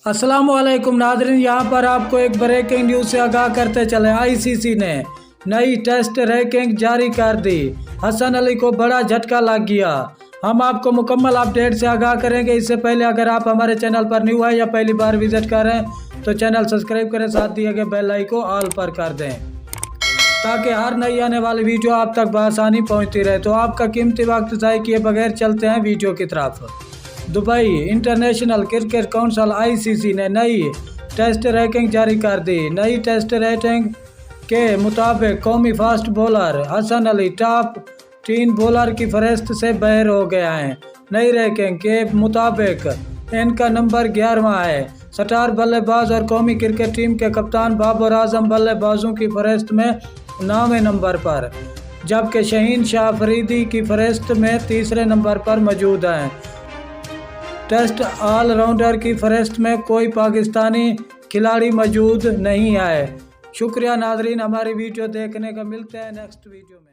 अस्सलाम वालेकुम नाज़रीन, यहाँ पर आपको एक ब्रेकिंग न्यूज़ से आगाह करते चले। आईसीसी ने नई टेस्ट रैंकिंग जारी कर दी। हसन अली को बड़ा झटका लग गया। हम आपको मुकम्मल अपडेट से आगाह करेंगे। इससे पहले अगर आप हमारे चैनल पर न्यू है या पहली बार विजिट कर रहे हैं तो चैनल सब्सक्राइब करें, साथ दिए गए बेल आइकन को ऑल पर कर दें ताकि हर नई आने वाली वीडियो आप तक बआसानी पहुँचती रहे। तो आपका कीमती वक्त ज़ाय किए बगैर चलते हैं वीडियो की तरफ। Dubai international cricket council ICC ने नई टेस्ट रैंकिंग जारी कर दी। नई टेस्ट रैंकिंग के मुताबिक कौमी fast bowler Hasan Ali top 3 bowler की फहरिस्त से बाहर हो गया है। नई रैंकिंग के मुताबिक इनका नंबर 11वां है। स्टार बल्लेबाज और कौमी क्रिकेट टीम के कप्तान बाबर आजम बल्लेबाजों की फहरिस्त में 9वें नंबर पर, जबकि शहीन शाह अफरीदी की फहरिस्त में 3रे नंबर पर मौजूद हैं। टेस्ट ऑलराउंडर की फहरिस्त में कोई पाकिस्तानी खिलाड़ी मौजूद नहीं है। शुक्रिया नाजरीन, हमारी वीडियो देखने का। मिलते हैं नेक्स्ट वीडियो में।